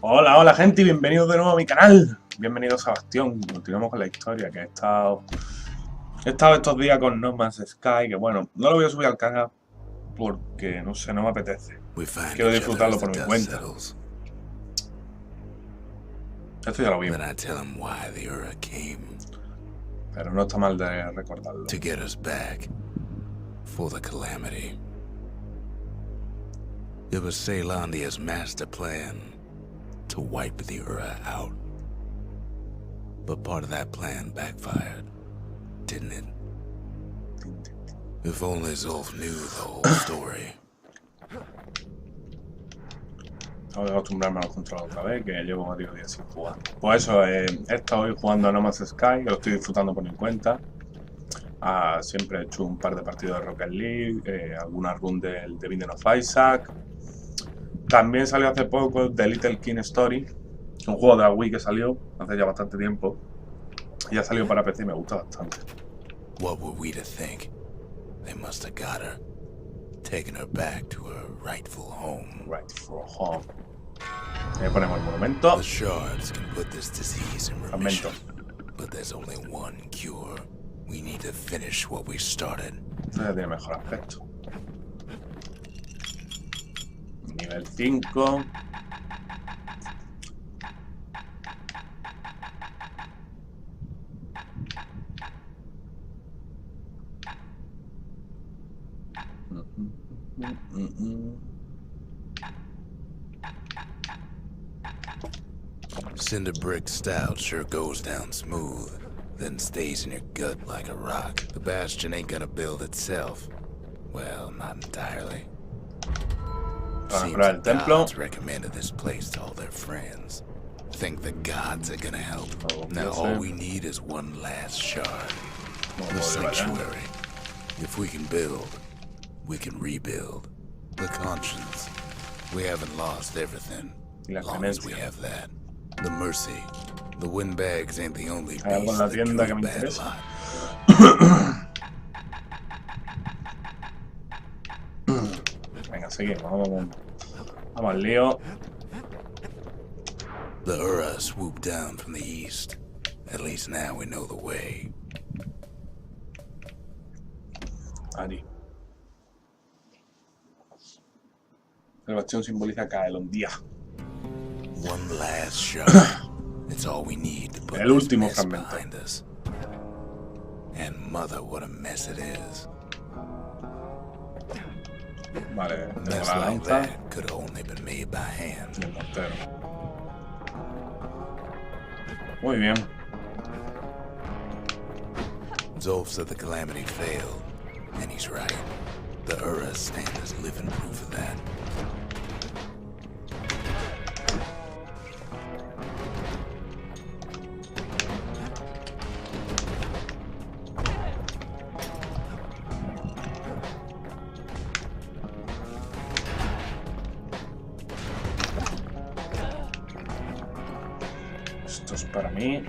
Hola, hola gente y bienvenidos de nuevo a mi canal. Bienvenidos a Bastion. Continuamos con la historia que he estado estos días con No Man's Sky, que bueno, no lo voy a subir al canal porque no sé, no me apetece. Quiero disfrutarlo por mi cuenta. Esto ya lo vimos. Pero no está mal de recordarlo. To get us back for the calamity. It was Ceylandia's master plan to wipe the Ura out. But part of that plan backfired, didn't it? If only Zolf knew the whole story. Tengo que acostumbrarme a los controles otra vez, que llevo varios días sin jugar. Pues eso, he estado hoy jugando a No Man's Sky, que lo estoy disfrutando por mi cuenta. Siempre he hecho un par de partidos de Rocket League, algunas runs del The Binding of Isaac. También salió hace poco The Little King Story, un juego de la Wii que salió hace ya bastante tiempo. Ya salió para PC y me gusta bastante. What were we to think? They must have got her, taken her back to her rightful home. Rightful home. Ahí ponemos el monumento. The shards can put this disease in remission, but there's only one cure. We need to finish what we started. Esto ya tiene mejor aspecto. Nivel 5. Cinder brick stout sure goes down smooth, then stays in your gut like a rock. The Bastion ain't gonna build itself. Well, not entirely. Seems the gods recommended this place to all their friends. Think the gods are gonna help. Now all we need is one last shard. The sanctuary. If we can build, we can rebuild. The conscience. We haven't lost everything. As long as we have that. The mercy. The windbags ain't the only beast that drew bad luck. Venga, seguimos. Vamos al lío. The Ura swooped down from the east. At least now we know the way. Ari. El bastión simboliza caer un día. One last shot. It's all we need to put El this último mess fragmento. behind us. And mother, what a mess it is. Vale, A tengo mess la like lanza that could have only been made by hand. y el mortero. Muy bien. Zolf said the calamity failed, and he's right. The Ura stand as living proof of that. Esto es para mí.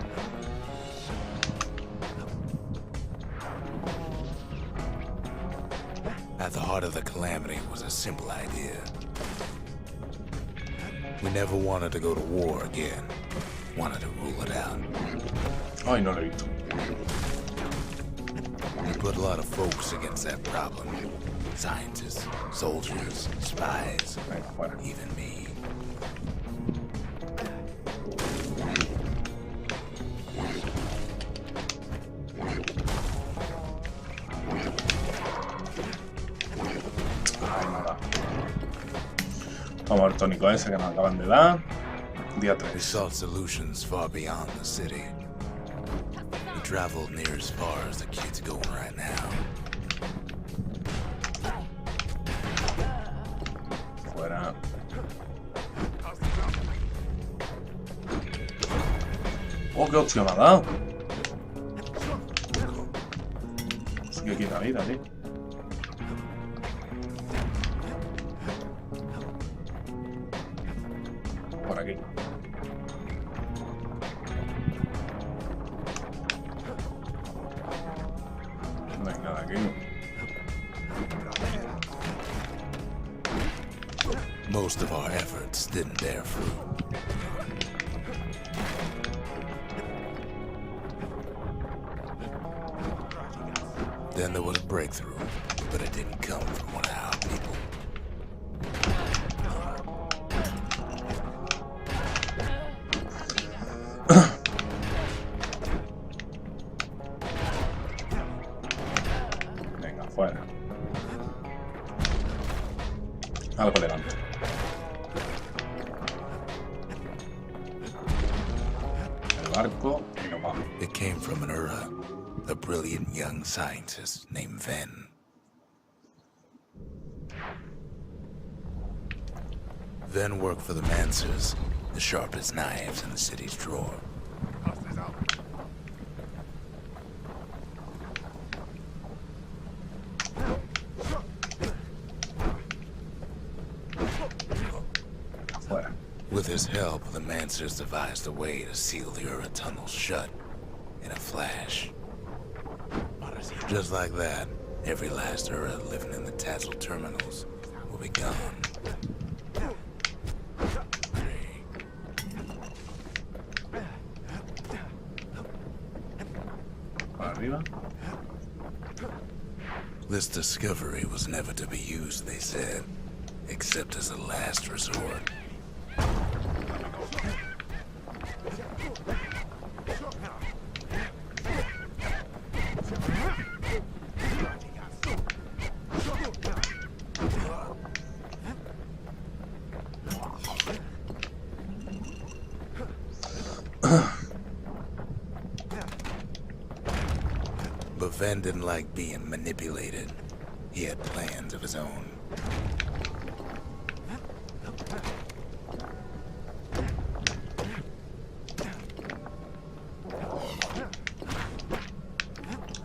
At the heart of the calamity was a simple idea. We never wanted to go to war again. Wanted to rule it out. Ay, no lo he visto. We put a lot of folks against that problem. Scientists, soldiers, spies, Venga, fuera. even me. Ay, nada. Vamos al tónico ese que nos acaban de dar. Día We 3. sought solutions far beyond the city. We traveled near as far as the kid's going right now. Fuera. Oh, qué hostia me ha dado. Sí que quita vida, tío. Por aquí. No hay nada aquí. Most of our our efforts didn't bear fruit. Then there was a breakthrough, but it didn't come from one of our people. Venga, fuera. Algo delante. El barco y nos vamos. It came from an Ura, a brilliant young scientist named Ven. Ven worked for the Mancers, the sharpest knives in the city's drawer. With his help, the Mancers devised a way to seal the Ura tunnel shut in a flash. Just like that, every last Ura living in the Tassel terminals will be gone. Arriba. This discovery was never to be used, they said, except as a last resort. But Ven didn't like being manipulated. He had plans of his own.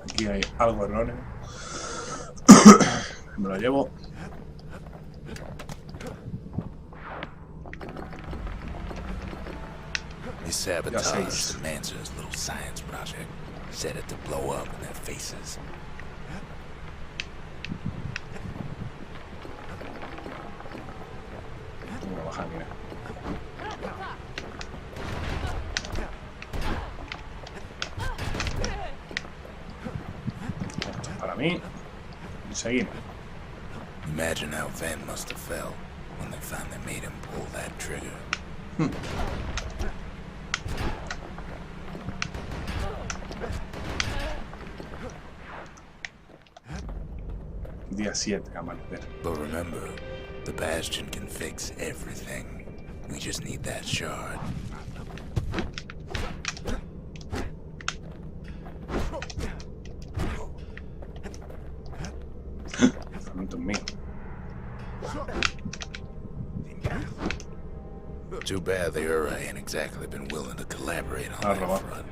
Aquí hay algo erróneo. Me lo llevo. He sabotaged the Mancer's little science project, set it to blow up in their faces. Voy a bajar, mira. Esto es para mí. Y seguimos. Imagine how Ven must have felt when they finally made him pull that trigger. Día 7, amanecer. But remember, the Bastion can fix everything. We just need that shard. Fragmento mío. Too bad the Ura ain't exactly been willing to collaborate on that front.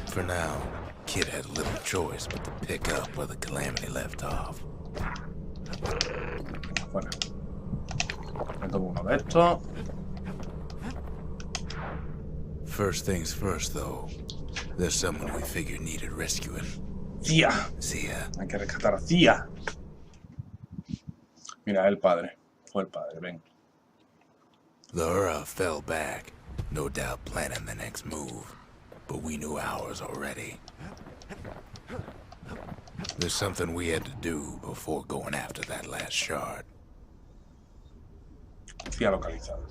For now, Kid had little choice but to pick up where the Calamity left off. Bueno. Me tomo uno de estos. First things first, though. There's someone we figured needed rescuing. Cia. Zia. Hay que rescatar a Cia. Mira, el padre. Fue el padre, ven. The Ura fell back, no doubt planning the next move. But we knew ours already. There's something we had to do before going after that last shard. Cia localizado.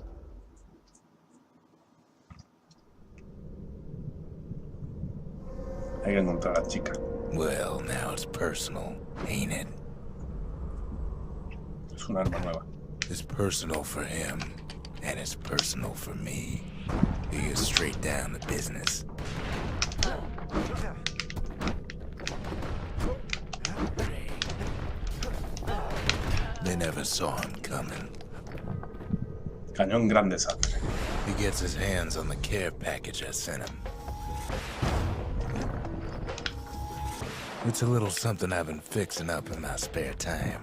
Hay que encontrar a la chica. Well, now it's personal, ain't it? Es una arma nueva. It's personal for him, and it's personal for me. He is straight down to business. They never saw him coming. Cañón gran desastre. He gets his hands on the care package I sent him. It's a little something I've been fixing up in my spare time.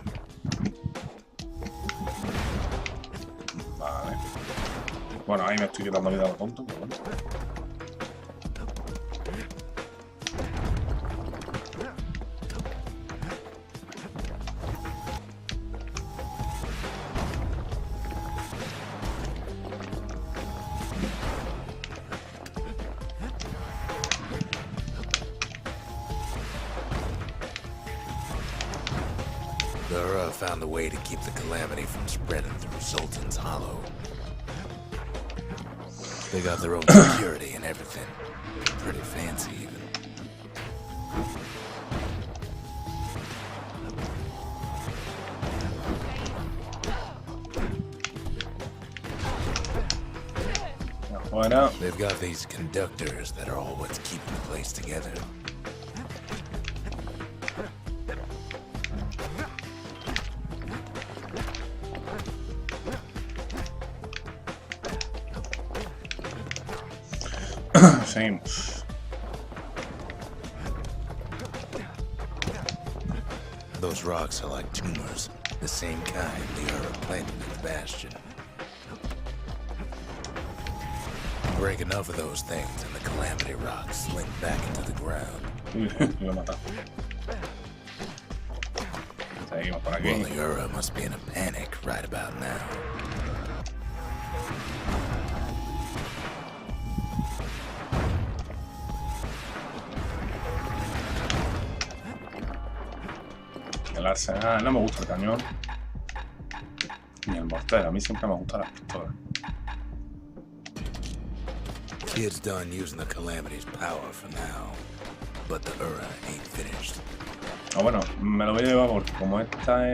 Vale. Bueno, ahí me estoy quitando vida a lo tonto, pero bueno. Dura found a way to keep the calamity from spreading through Sultan's Hollow. They got their own security and everything. Pretty fancy, even. Bueno. They've got these conductors that are all what's keeping the place together. Seguimos. Those rocks are like tumors, the same kind the Ura planted in the Bastion. Break enough of those things and the calamity rocks slink back into the ground. Seguimos por aquí. Well, the Ura must be in a panic right about now. El arsenal, no me gusta el cañón ni el mortero, a mí siempre me gustan las pistolas. Kid's done using the calamity's power for now, but the Ura ain't finished. Ah, bueno, me lo voy a llevar porque como esta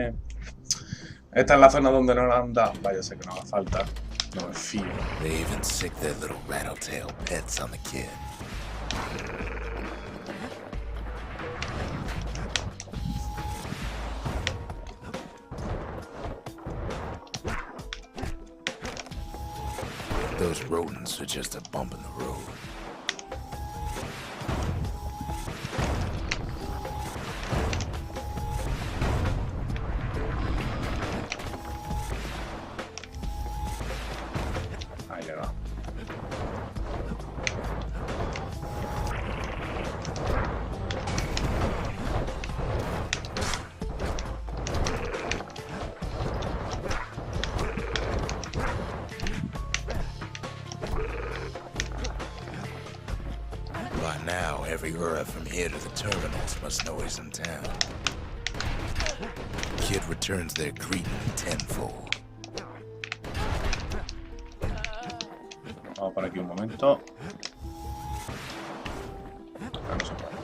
es la zona donde no la han dado, vaya, sé que no haga falta, no me fío. They even sick their little rattletail pets on the kid. Those rodents are just a bump in the road. Ahí le va. By now, every Ura from here to the terminals must know he's in town. Kid returns their greeting tenfold. Vamos por aquí un momento. Ah, no se puede.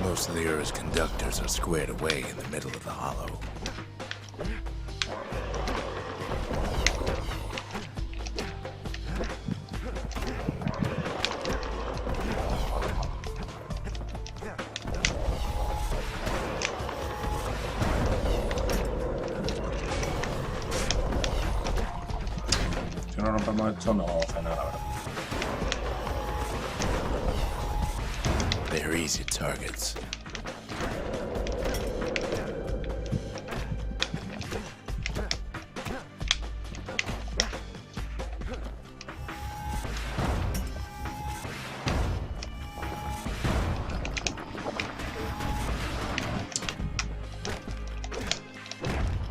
Most of the Ura's conductors are squared away in the middle of the hollow. Si no rompemos esto, no vamos a hacer nada, la verdad. They're easy targets.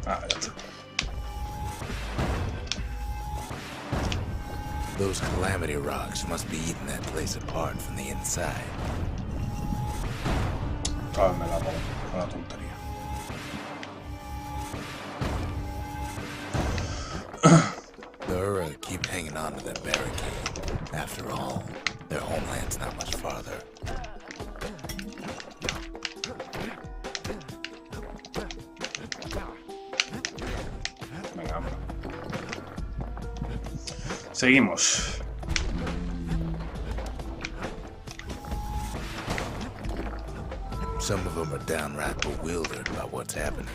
Ah, ya está. Those calamity rocks must be eating that place apart from the inside. Ah, me la pongo, una tontería. The Ura keep hanging on to that barricade. After all, their homeland's not much farther. Venga, hombre. Seguimos. Some of them are downright bewildered by what's happening.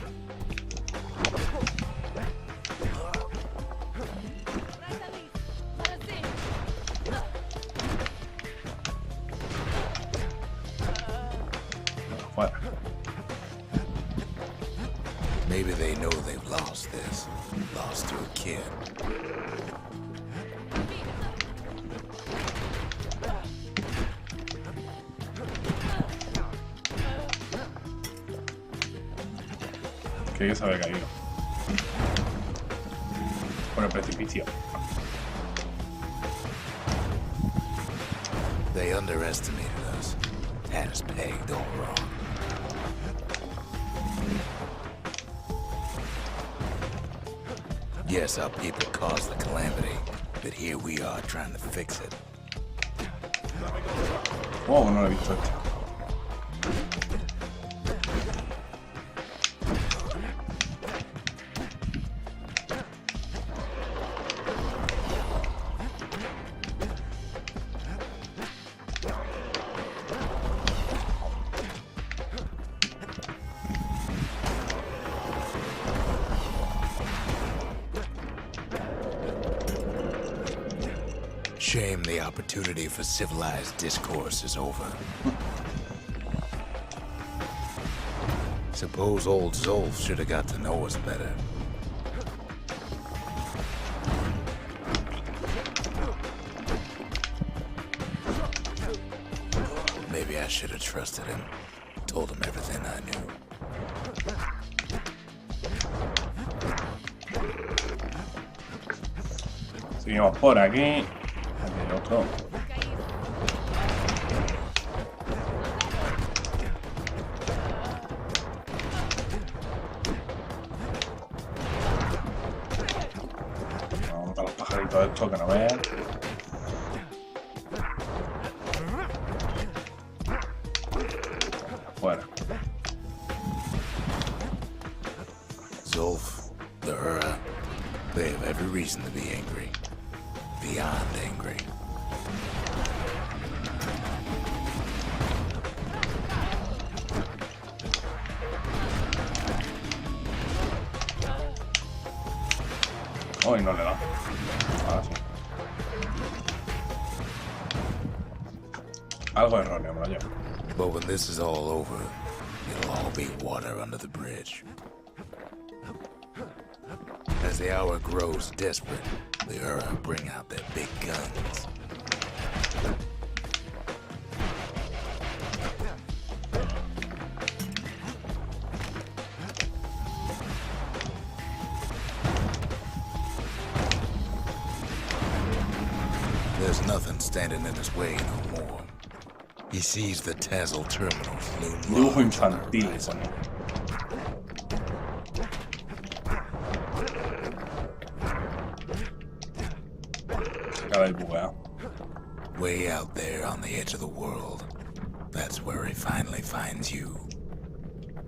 Maybe they know they've lost this. Lost to a kid. Que se había caído. Por el precipicio. They underestimated us. Had us pegged all wrong. Yes, our people caused the calamity, but here we are trying to fix it. Oh, no lo he visto este. Shame the opportunity for civilized discourse is over. Suppose old Zolf should have got to know us better. Maybe I should have trusted him. Told him everything I knew. Seguimos por aquí. Aquí hay otro. Vamos a los pajaritos estos que no vean. Fuera. Zolf, the Ura, they have every reason to be angry. Beyond angry. Oh, y no le da. Ahora sí. Algo erróneo, me lo llevo. But when this is all over, it'll all be water under the bridge. As the hour grows desperate, the Ura bring out their big guns. There's nothing standing in his way no more. He sees the Tazzle terminals loom Dibujo large on the infantil, horizon. pone. Cara de buguea. Way out there on the edge of the world. That's where he finally finds you.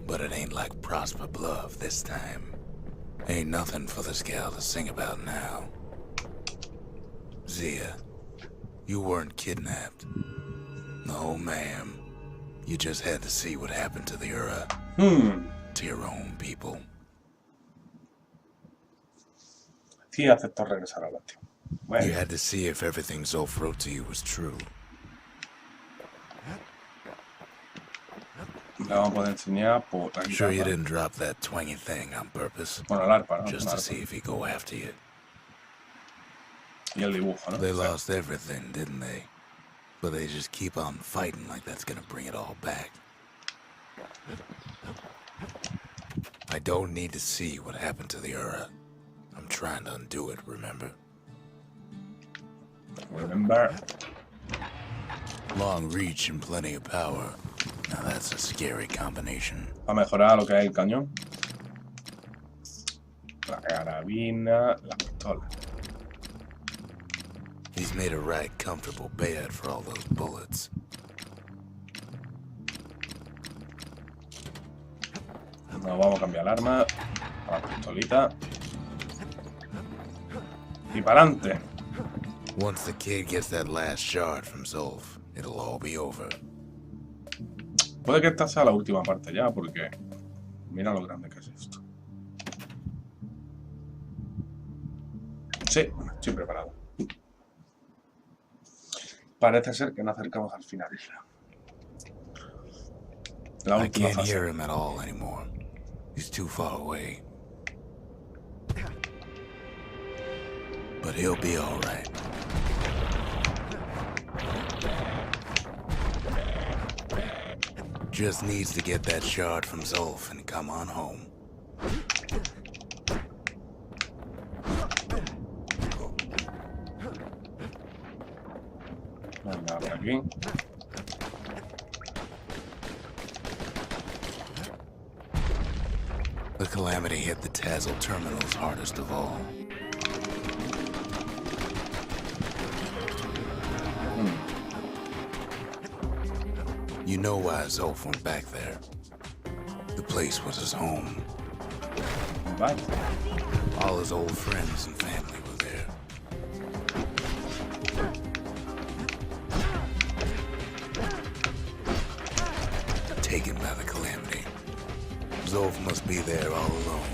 But it ain't like Prosper Bluff this time. Ain't nothing for this gal to sing about now. Zia, you weren't kidnapped. No, ma'am. You just had to see what happened to the Ura. To your own people. Sí, aceptó regresar a Bastion. Bueno, You had to see if everything Zolf wrote to you was true. le vamos a poder enseñar por la Sure you guitarra. didn't drop that twangy thing on purpose? Bueno, el arpa, ¿no? Just El to arpa. see if he'd go after you. Y el dibujo, ¿no? They lost everything, didn't they? But they just keep on fighting like that's gonna bring it all back. I don't need to see what happened to the Ura. I'm trying to undo it, remember? Remember. Long reach and plenty of power. Now that's a scary combination. A mejorar lo que es el cañón. La carabina, la pistola. He's made a right comfortable bed for all those bullets. Nos vamos a cambiar el arma a la pistolita. Y para adelante. Once the kid gets that last shard from Zolf, it'll all be over. Puede que esta sea la última parte ya, porque mira lo grande que es esto. Sí, estoy preparado. Parece ser que nos acercamos al final. La I última can't fase. hear him at all anymore. He's too far away. But he'll be all right. Just needs to get that shard from Zolf and come on home. Venga, por aquí. The calamity hit the Tazzle terminals hardest of all. You know why Zolf went back there. The place was his home. Vale. All his old friends and family were there. Taken by the calamity. Zolf must be there all alone,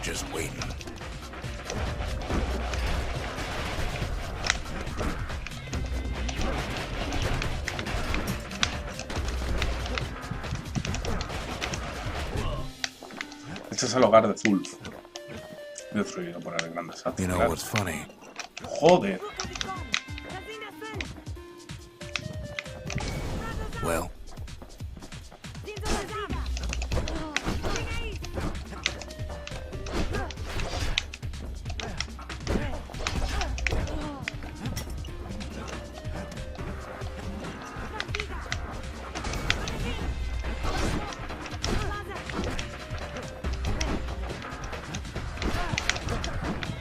just waiting. Este es el hogar de Zulf. Destruido por el gran desastre. You know what's funny? Joder. Well,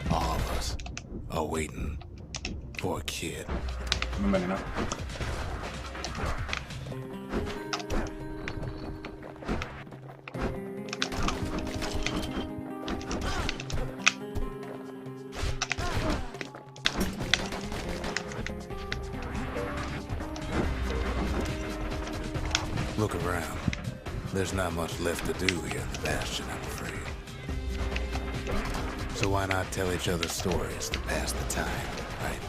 all of us are waiting for a kid. Me he envenenado. Look around. There's not much left to do here in the Bastion, I'm afraid. So why not tell each other stories to pass the time, right?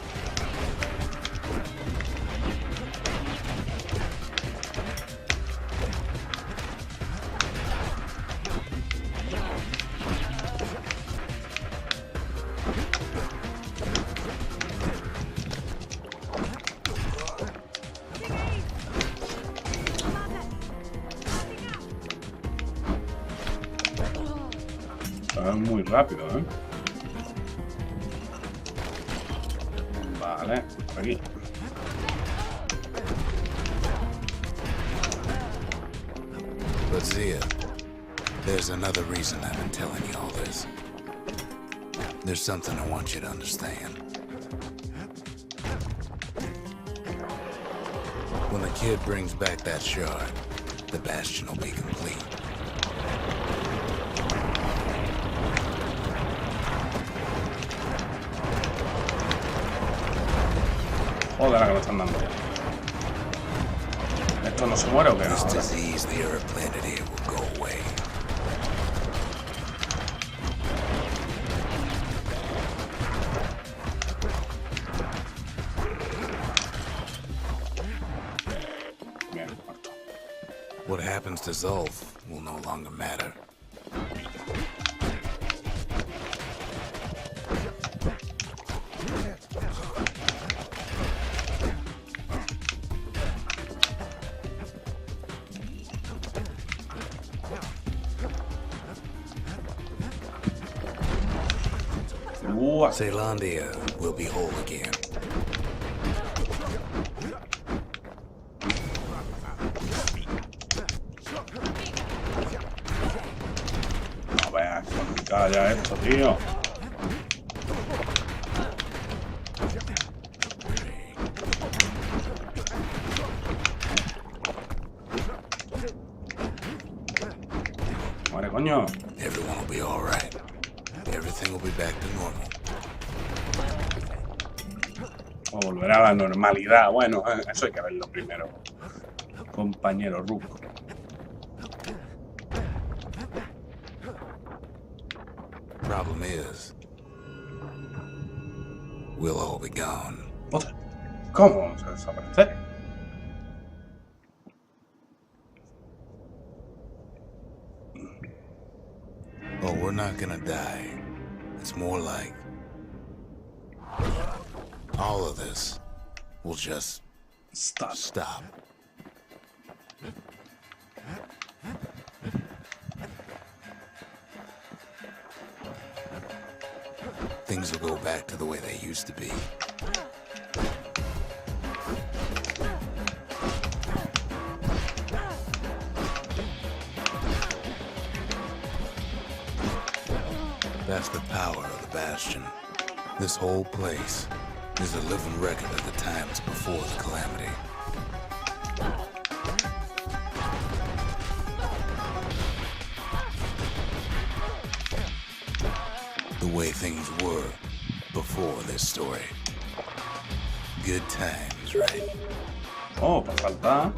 Es muy rápido, ¿eh? Vale, por aquí. But Zia, there's another reason I've been telling you all this. There's something I want you to understand. When the kid brings back that shard, the Bastion will be complete. Joder, la que me están dando. ¿Esto no se muere o qué? This Ahora. disease the Earth planted here will go away. Bien, muerto. What happens to Zolf will no longer matter. Zealandia will be whole again. No veas, qué complicado ya esto, tío. Muere, coño. Everyone will be all right. Everything will be back to normal. O volverá a la normalidad. Bueno, eso hay que verlo primero. Compañero Rook. Problem is, we'll all be gone. Joder, ¿cómo vamos a desaparecer? we're not gonna die. It's more like all of this will just stop. Things will go back to the way they used to be. That's the power of the Bastion. This whole place is a living record of the times before the calamity. The way things were before this story. Good times, right? Oh, pues falta...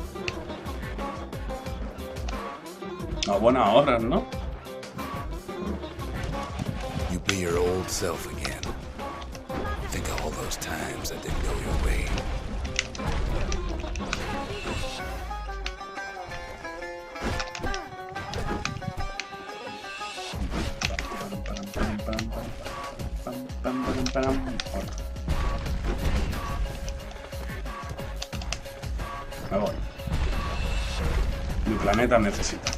a buenas horas, ¿no? You be your old self again. Think of all those times that didn't go your way. Me voy. Mi planeta necesita.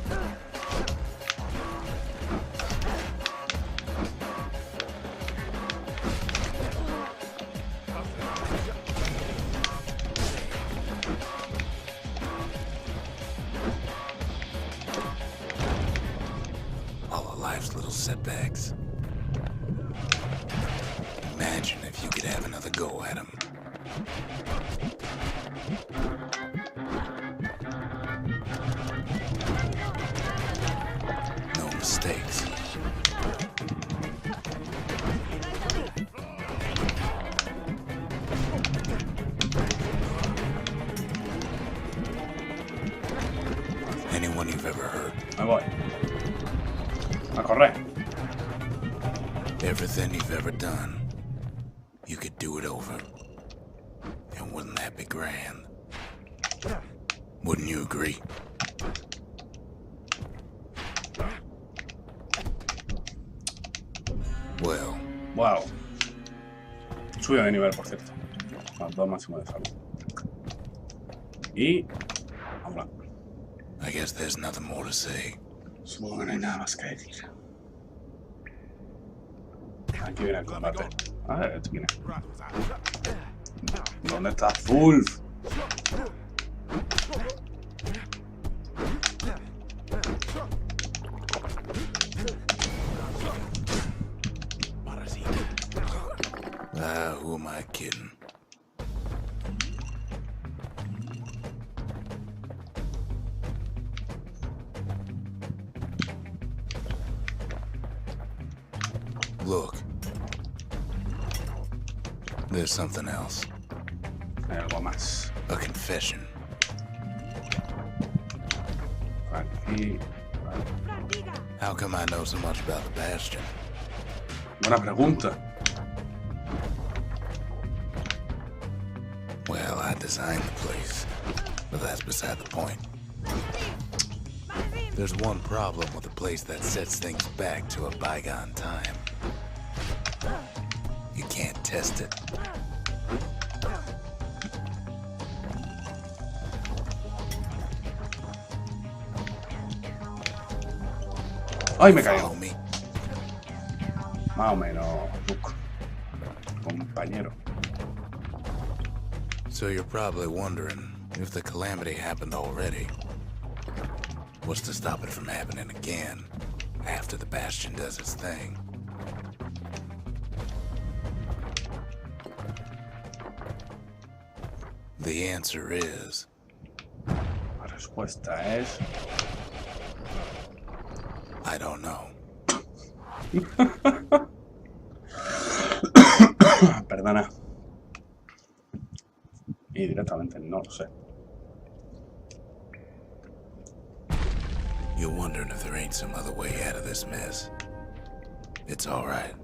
All of life's little setbacks. Imagine if you could have another go at them. No mistakes. Anyone you've ever heard. Me voy. A correr. Everything you've ever done, you could do it over. And wouldn't that be grand? Wouldn't you agree? Well. Wow. Sube de nivel, por cierto. Más 2 máximo de salud. Y... habla. I guess there's nothing more to say. Supongo que no hay nada más que decir. Aquí viene el combate. A ver, esto viene. ¿Dónde está Fulf? Who am I kidding? Look. There's something else. Hay algo más. A confession. Aquí. How come I know so much about the Bastion? Buena pregunta. Well, I designed the place, but that's beside the point. There's one problem with a place that sets things back to a bygone time. You can't test it. ¡Ay, me caigo! Follow me. Más o menos, Luke. Compañero. So you're probably wondering if the calamity happened already. What's to stop it from happening again after the Bastion does its thing? The answer is... La respuesta es... I don't know. Perdona. Y directamente no lo sé. You're wondering if there ain't some other way out of this mess. It's all right.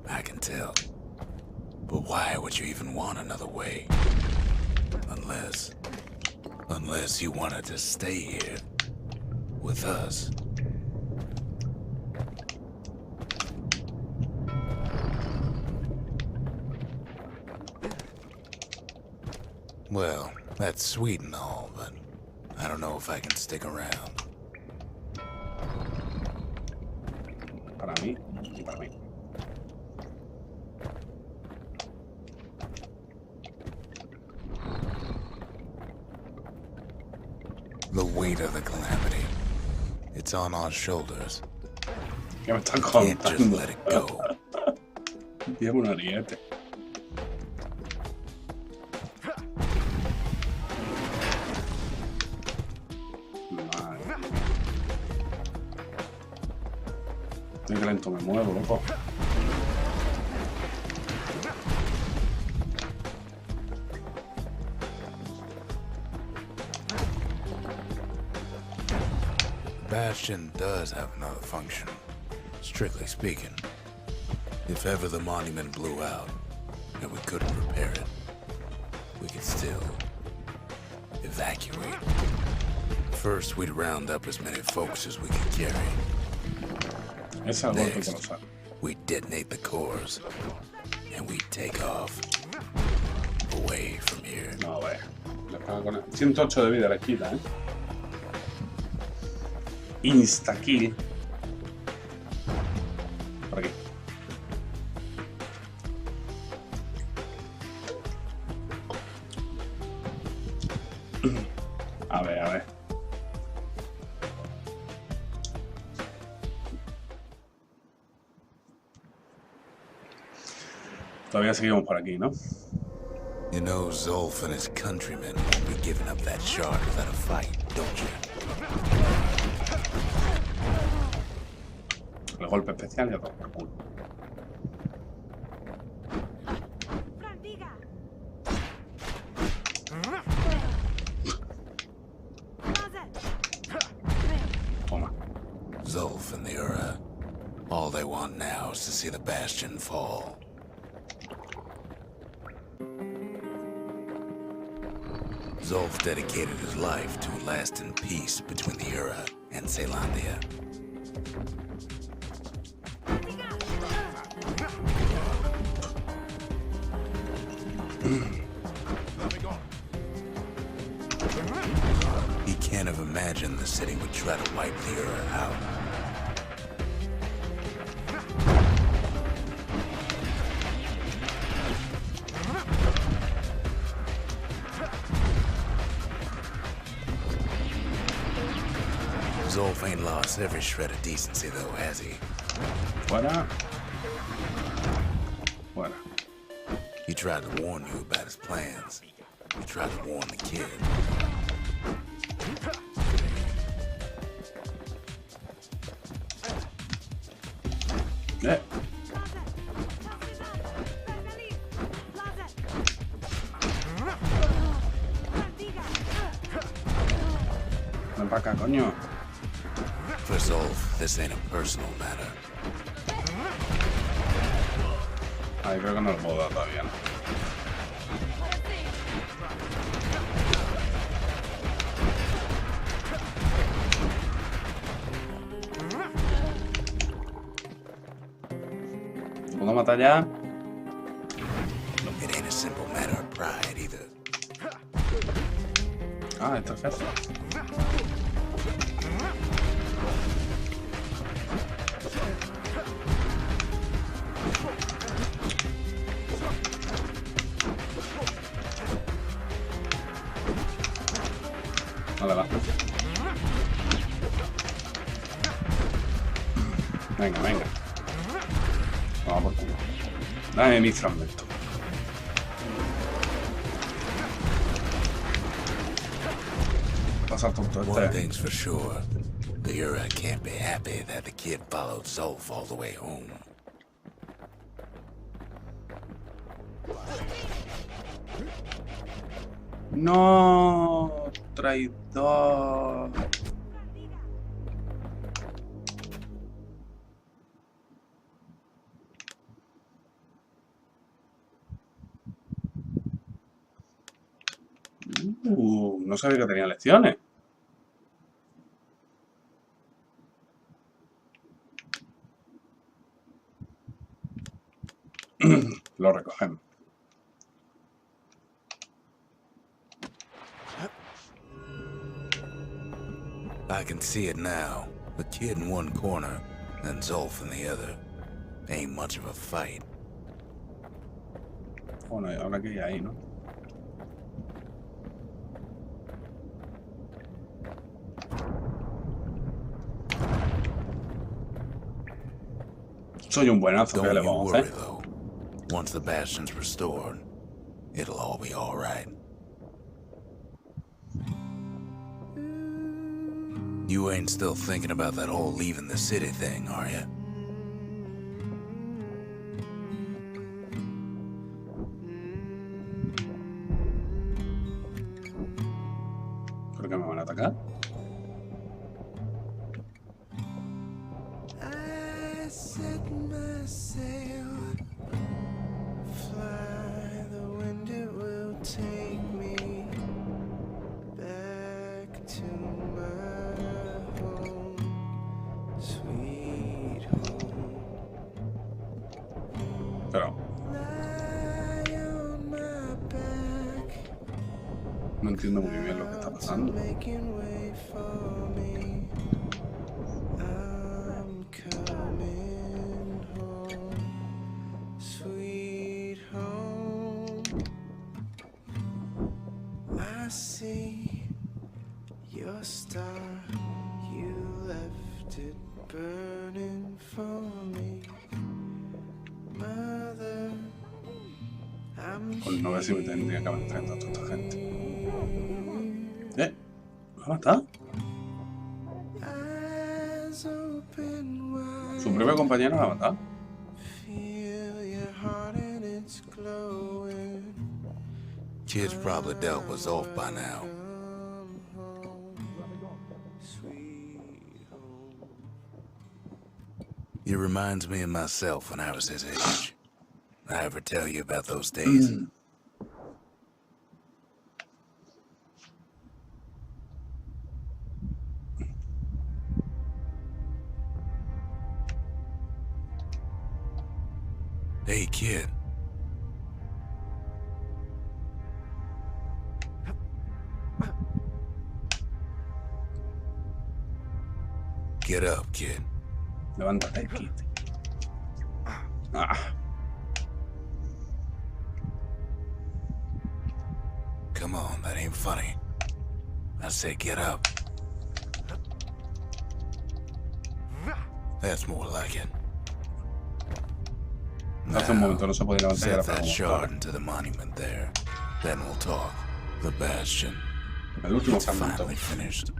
I can tell. But why would you even want another way? Unless you wanted to stay here with us. Well, that's sweet and all, but I don't know if I can stick around. Para mí y para mí. The weight of the calamity. It's on our shoulders. ¿Qué me están Can't just contando? let it go. Llevo un ariete. Madre. Qué lento me muevo, loco. Bastion does have another function, strictly speaking. If ever the monument blew out and we couldn't repair it, we could still evacuate. First, we'd round up as many folks as we could carry. Es algo que Next, conocer. we'd detonate the cores and we'd take off away from here. No, a ver. Le pego con 108 de vida le quita, ¿eh? Insta-kill. Por aquí. A ver, a ver. Todavía seguimos por aquí, ¿no? You know Zolf and his countrymen won't be giving up that shard without a fight, don't you? El golpe especial y a todo por culo. Toma. Zolf and the Ura, all they want now is to see the Bastion fall. Zolf dedicated his life to a lasting peace between the Ura and Caelondia. He can't have imagined the city would try to wipe the Ura out. Zolf ain't lost every shred of decency though, has he? Fuera. Fuera. He tried to warn you about his plans. He tried to warn the kid. Ven para acá, coño. For Zolf, this ain't a personal matter. Ay, creo que no lo puedo dar todavía, ¿no? ¿Lo puedo matar ya? It ain't a simple matter of pride either. Ah, esto es jefe. Vale, va. Venga, venga. Vamos por culo. Dame mi fragmento. Pasa tonto One este. thing's for sure. The Ura can't be happy that the kid followed Zolf all the way home. No, traidor. No sabía que tenía lecciones. Lo recogemos. I can see it now. The kid in one corner, and Zolf in the other. Ain't much of a fight. Bueno, ahora que hay ahí, ¿no? Soy un buenazo, ¿qué le vamos a hacer? Once the Bastion's restored, it'll all be alright. You ain't still thinking about that whole leaving the city thing, are you? ¿Por qué me van a atacar? Pero no entiendo muy bien lo que está pasando. Pues no sé si me tendría que haber enfrentado a toda esta gente. ¿Lo ha matado? ¿Su propio compañero lo ha matado? Kid's probably dealt with Zolf by now. It reminds me of myself when I was his age. I ever tell you about those days? Hey, kid. Get up, kid. Levántate, kid. Ah. Come on, that ain't funny. I say get up. That's more like it. Hace un momento no se podía levantar y Set ahora that podemos shard into the monument there. Then we'll talk. The Bastion. El último It's fragmento. finally finished.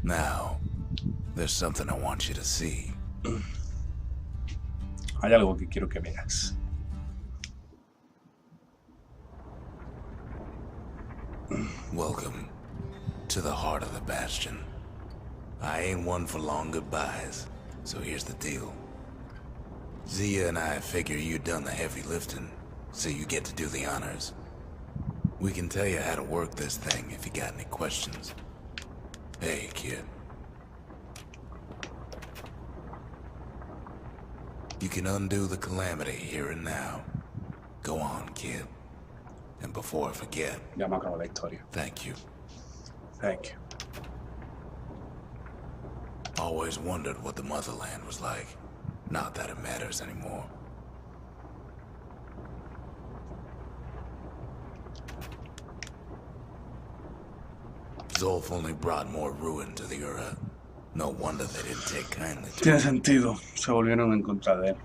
Now, there's something I want you to see. Hay algo que quiero que veas. Welcome to the heart of the Bastion. I ain't one for long goodbyes, so here's the deal. Zia and I figure you done the heavy lifting, so you get to do the honors. We can tell you how to work this thing if you got any questions. Hey, kid. You can undo the calamity here and now. Go on, kid. And before I forget, Ya me acabo la historia. thank you. Thank you. Always wondered what the motherland was like. Not that it matters anymore. Zolf only brought more ruin to the Ura. No wonder they didn't take kindly to Tiene it. sentido. Se volvieron en contra de él.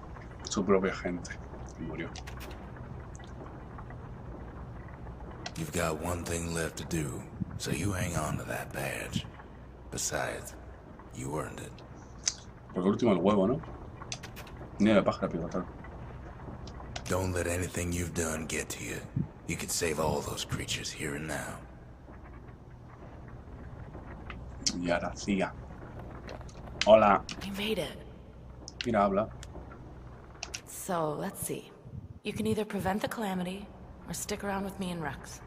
Su propia gente. Y murió. You've got one thing left to do, so you hang on to that badge. Besides, you earned it. Porque último el huevo, ¿no? Ni de pájaro pivotar. Don't let anything you've done get to you. You could save all those creatures here and now. Y ahora Cia. Hola. You made it. Mira, habla. So, let's see. You can either prevent the calamity, or stick around with me and Rex.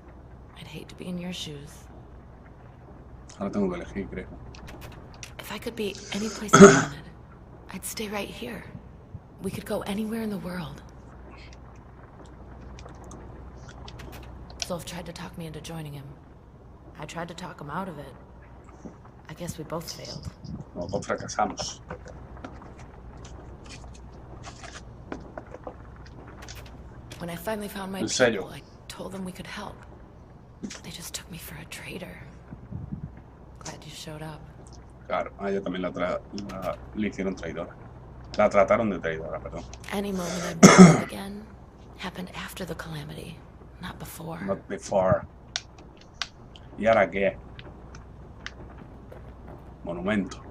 I'd hate to be in your shoes. Ahora tengo que elegir, creo. If I could be any place I wanted, I'd stay right here. We could go anywhere in the world. Zolf tried to talk me into joining him. I tried to talk him out of it. I guess we both failed. Los dos fracasamos. When I finally found my ¿En serio? people, I told them we could help. They just took me for a traitor. Glad you showed up. Claro, a ella también le hicieron traidora. La trataron de traidora, perdón. Any moment I'd be alive again happened after the calamity, not before. Not before. ¿Y ahora qué? Monumento.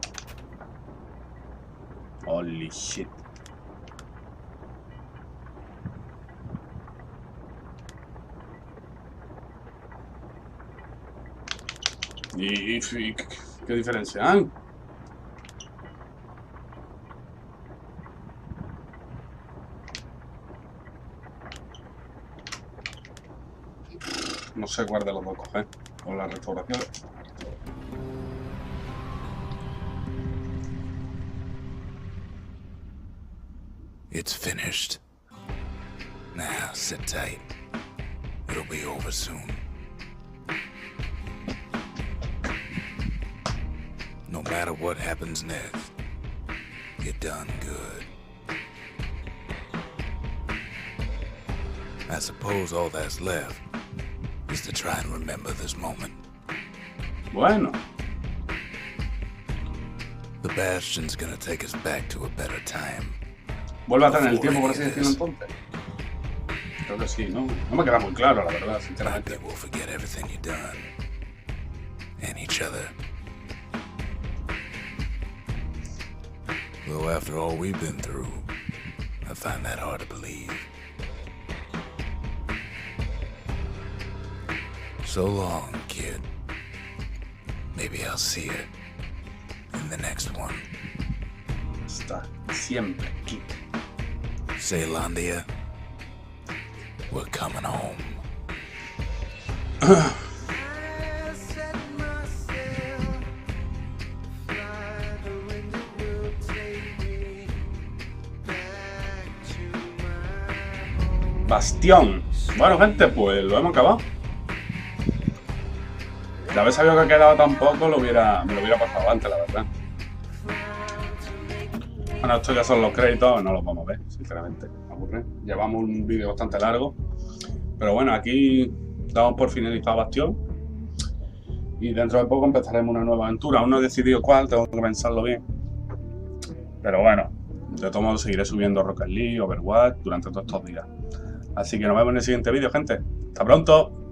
Holy shit. ¿Y qué diferencia hay? No sé cuál de los dos coger. O la restauración. It's finished. Now, sit tight. It'll be over soon. No matter what happens next, you're done good. I suppose all that's left is to try and remember this moment. Bueno. The Bastion's gonna take us back to a better time. ¿Vuelve a tener el tiempo, por así decirlo, entonces? Creo que sí, ¿no? No me queda muy claro, la verdad, sinceramente. Maybe we'll forget everything you've done. And each other. Though after all we've been through, I find that hard to believe. So long, kid. Maybe I'll see you in the next one. Está siempre aquí. Ceylandia, we're coming home. Bastion. Bueno, gente, pues lo hemos acabado. De haber sabido que quedaba tan poco, me lo hubiera pasado antes, la verdad. Bueno, estos ya son los créditos, no los vamos a ver, sinceramente, me aburre. Llevamos un vídeo bastante largo. Pero bueno, aquí damos por finalizado Bastion. Y dentro de poco empezaremos una nueva aventura. Aún no he decidido cuál, tengo que pensarlo bien. Pero bueno, de todos modos seguiré subiendo Rocket League, Overwatch durante todos estos días. Así que nos vemos en el siguiente vídeo, gente. ¡Hasta pronto!